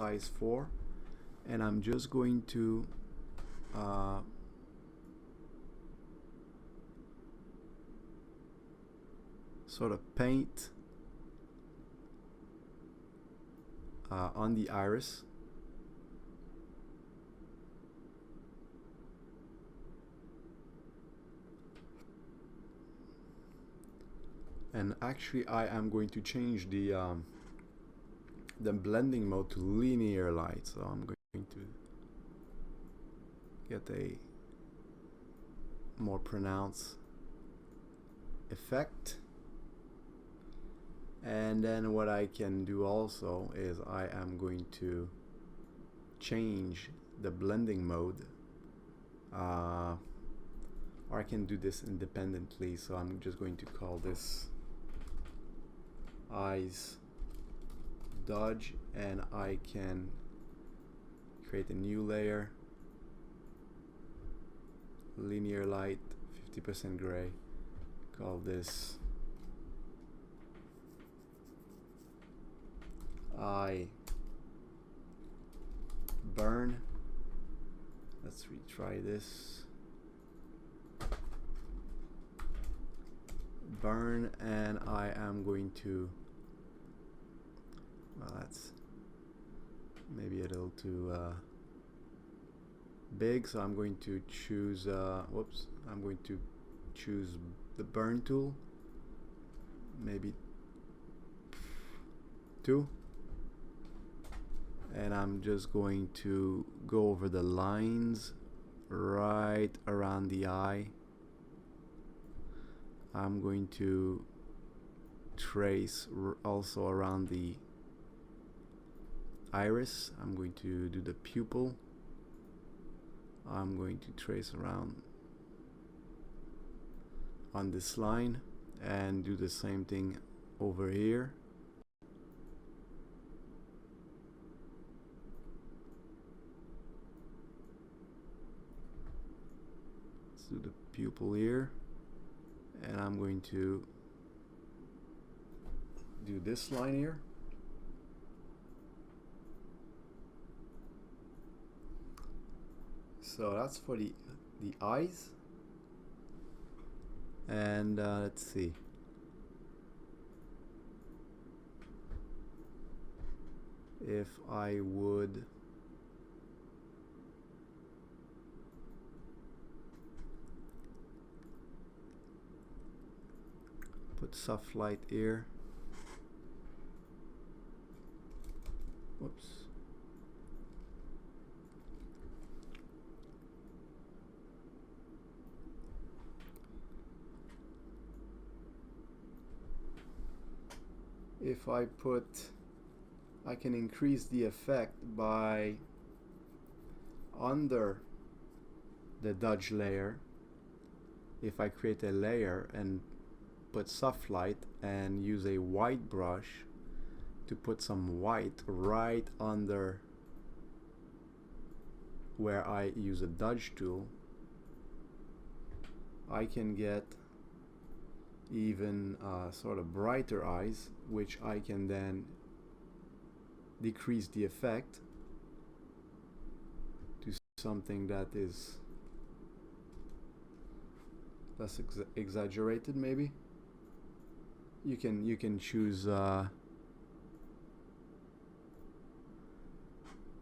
size 4, and I'm just going to sort of paint on the iris. And actually I am going to change the blending mode to linear light, so I'm going to get a more pronounced effect. And then what I can do also is I am going to change the blending mode, or I can do this independently, so I'm just going to call this eyes dodge, and I can create a new layer, linear light, 50% gray, call this eye burn. Let's retry this. Burn, and I am going to, well, that's maybe a little too big, so I'm going to choose whoops, I'm going to choose the burn tool, maybe 2, and I'm just going to go over the lines right around the eye. I'm going to trace also around the iris. I'm going to do the pupil. I'm going to trace around on this line and do the same thing over here. Let's do the pupil here, and I'm going to do this line here. So that's for the eyes. And let's see. If I would put soft light here. Whoops. If I can increase the effect by under the dodge layer. If I create a layer and put soft light and use a white brush to put some white right under where I use a dodge tool, I can get even sort of brighter eyes, which I can then decrease the effect to something that is less exaggerated. Maybe you can choose the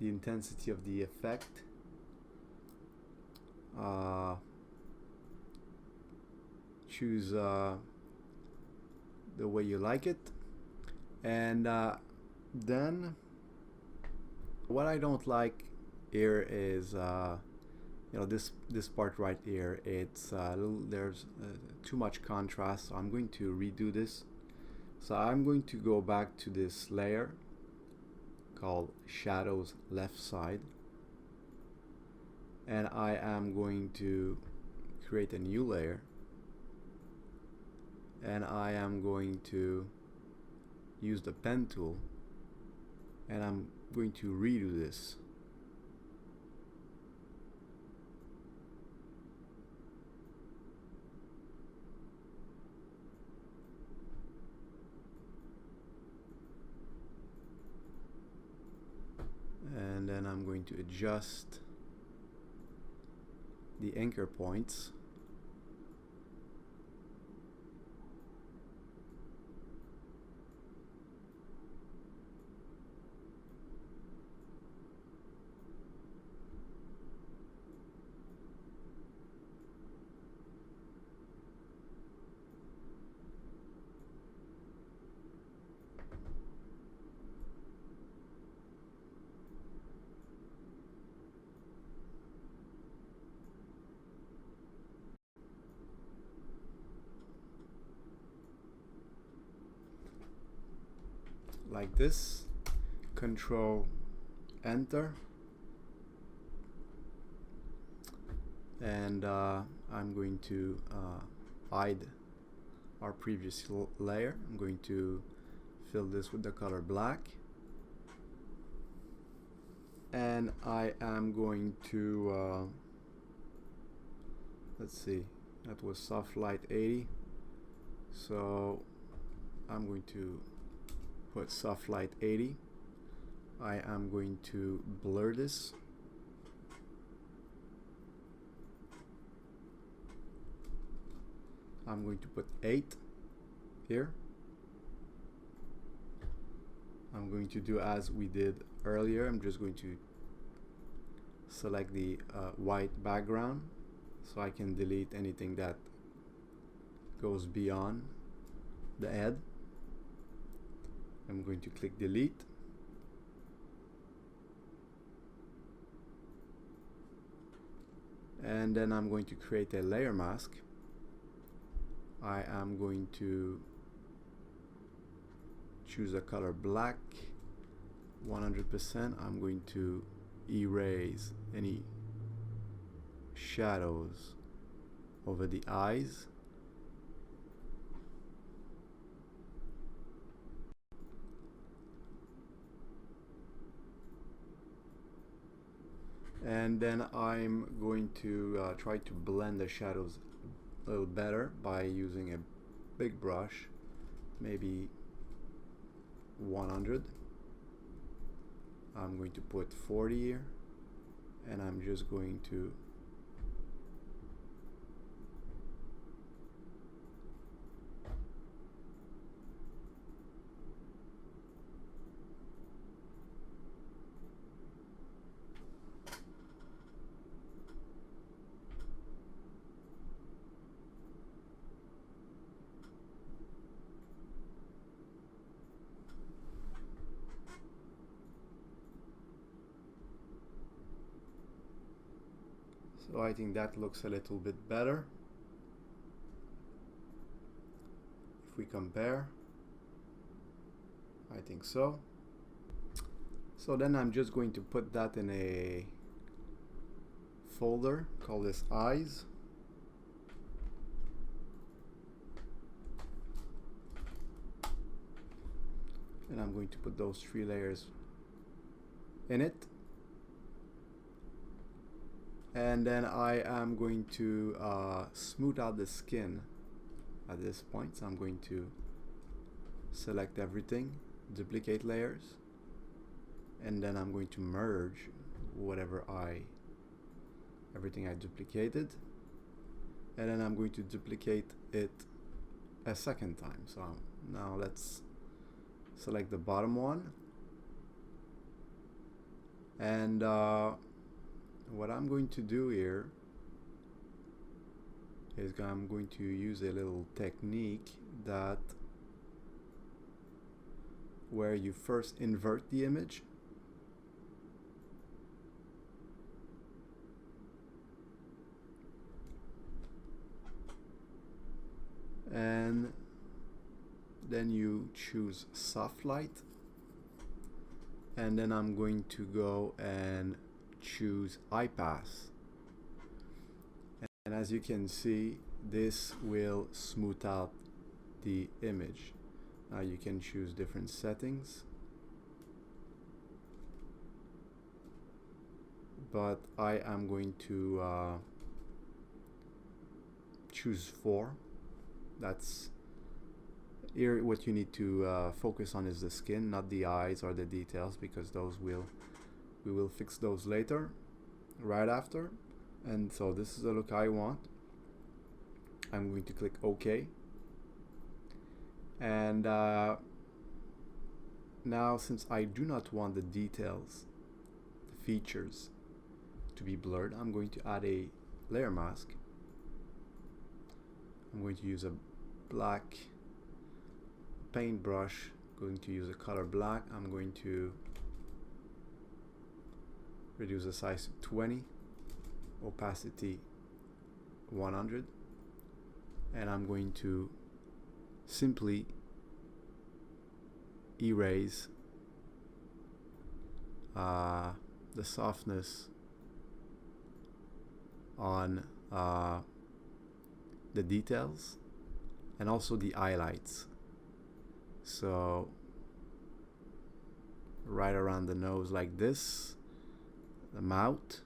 intensity of the effect. Choose the way you like it, and then what I don't like here is you know, this part right here, it's there's too much contrast, so I'm going to redo this. So I'm going to go back to this layer called shadows left side, and I am going to create a new layer, and I am going to use the pen tool, and I'm going to redo this. and then I'm going to adjust the anchor points. Like this. Control Enter, and I'm going to hide our previous layer. I'm going to fill this with the color black, and I am going to let's see, that was soft light 80, so I'm going to put soft light 80. I am going to blur this. I'm going to put 8 here. I'm going to do as we did earlier. I'm just going to select the white background so I can delete anything that goes beyond the head. I'm going to click delete. And then I'm going to create a layer mask. I am going to choose a color black, 100%. I'm going to erase any shadows over the eyes. And then I'm going to try to blend the shadows a little better by using a big brush, maybe 100. I'm going to put 40 here, and I'm just going to so I think that looks a little bit better. If we compare, I think so. So then I'm just going to put that in a folder, call this eyes. And I'm going to put those 3 layers in it. And then I am going to smooth out the skin at this point. So I'm going to select everything, duplicate layers, and then I'm going to merge everything I duplicated, and then I'm going to duplicate it a second time. So now let's select the bottom one, and what I'm going to do here is I'm going to use a little technique that where you first invert the image and then you choose soft light, and then I'm going to go and choose eye pass, and as you can see, this will smooth out the image. Now you can choose different settings, but I am going to choose 4. That's here. What you need to focus on is the skin, not the eyes or the details, because those will We will fix those later, right after. And so this is the look I want. I'm going to click OK. And now, since I do not want the details, the features, to be blurred, I'm going to add a layer mask. I'm going to use a black paintbrush, going to use a color black. I'm going to reduce the size to 20, opacity 100, and I'm going to simply erase the softness on the details and also the highlights. So right around the nose like this, the mouth,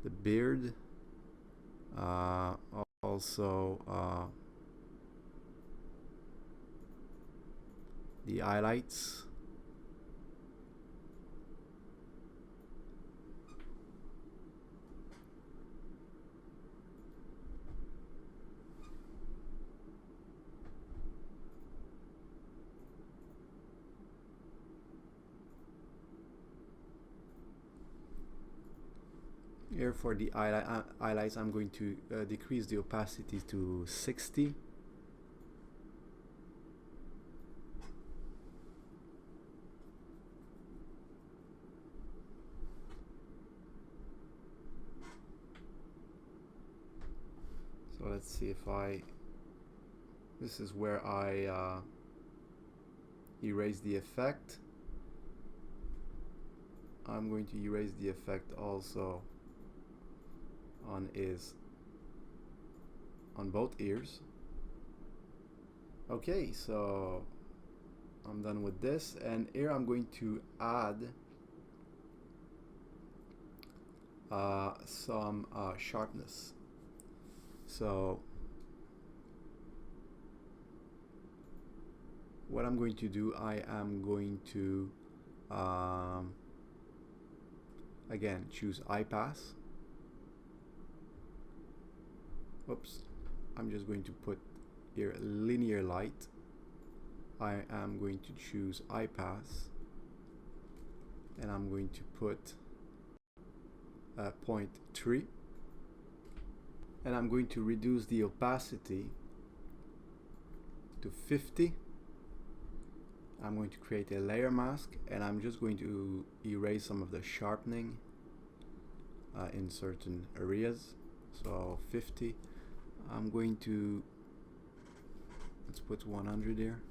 the beard, also the highlights, here for the highlights I'm going to decrease the opacity to 60. So let's see if this is where I erase the effect. I'm going to erase the effect also on both ears. Okay, so I'm done with this, and here I'm going to add some sharpness. So what I'm going to do, I am going to again choose eye pass. Oops, I'm just going to put here linear light. I am going to choose eye pass, and I'm going to put 0.3, and I'm going to reduce the opacity to 50. I'm going to create a layer mask, and I'm just going to erase some of the sharpening in certain areas. So 50. I'm going to, let's put 100 here.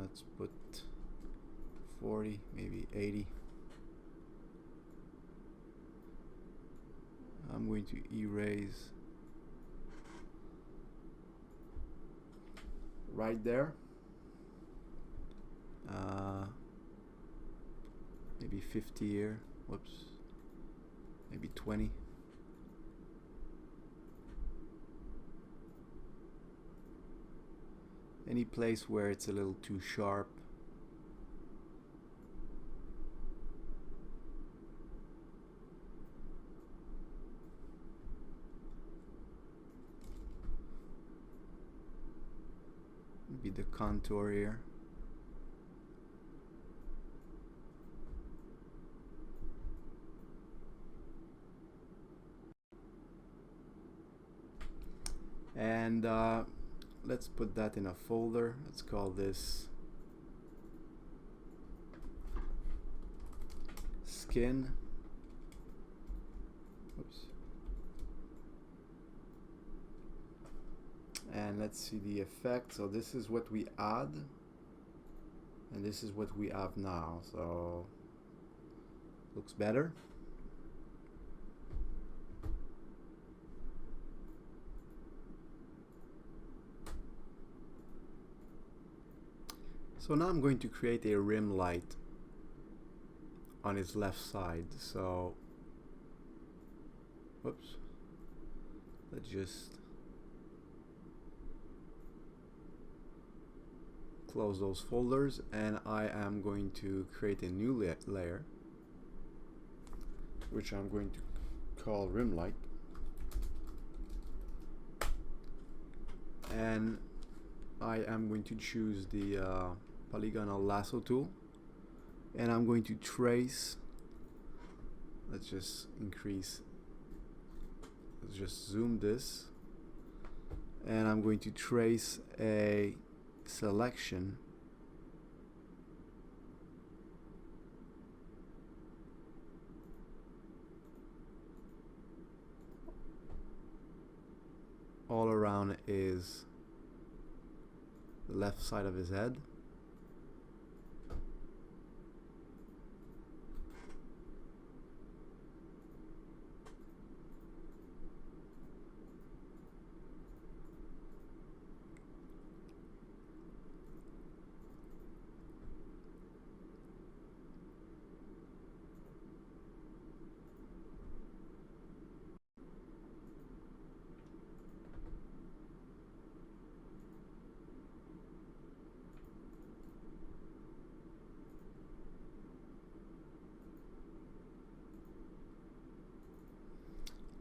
Let's put 40, maybe 80. I'm going to erase right there. Maybe 50 here. Whoops. Maybe 20. Any place where it's a little too sharp. Maybe the contour here. And let's put that in a folder. Let's call this skin. Oops. And let's see the effect. So this is what we add, and this is what we have now. So looks better. So now I'm going to create a rim light on his left side. So whoops, let's just close those folders, and I am going to create a new layer, which I'm going to call rim light, and I am going to choose the polygonal lasso tool, and I'm going to trace. Let's just zoom this, and I'm going to trace a selection all around is the left side of his head.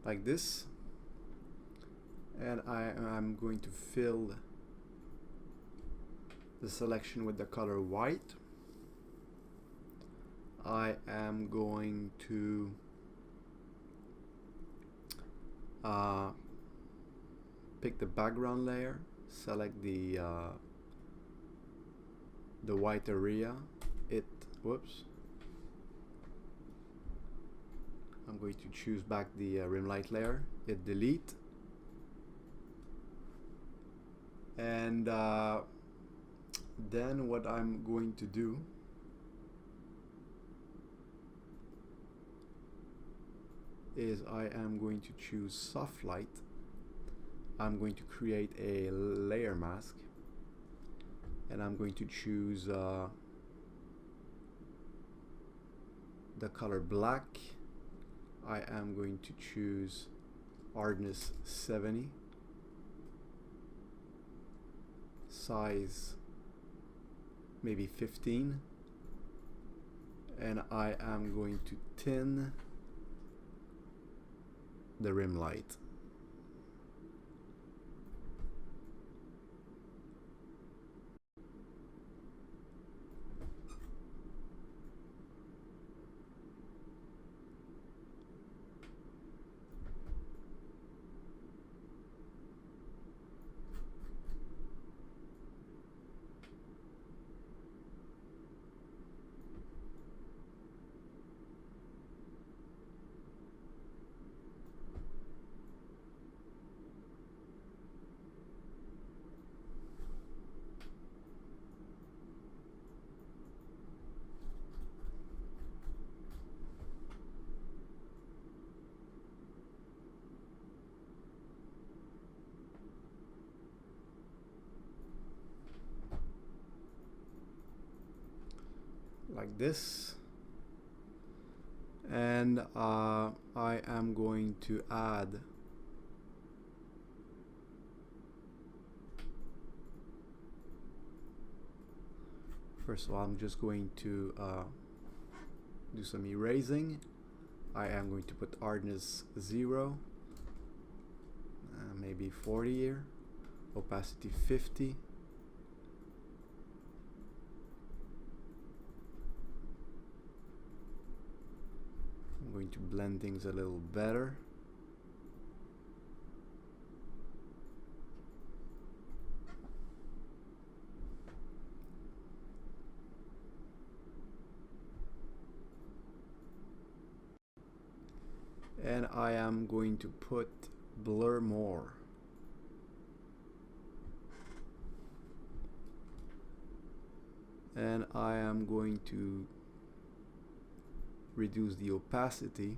Like this, and I'm going to fill the selection with the color white. I am going to pick the background layer, select the white area. I'm going to choose back the rim light layer, hit delete, and then what I'm going to do is I am going to choose soft light. I'm going to create a layer mask, and I'm going to choose the color black. I am going to choose hardness 70, size maybe 15, and I am going to thin the rim light. Like this, and I am going to add first of all, I'm just going to do some erasing. I am going to put hardness 0, maybe 40 here, opacity 50. I'm going to blend things a little better. And I am going to put blur more. And I am going to reduce the opacity.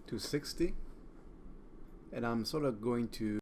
To 60. and I'm sort of going to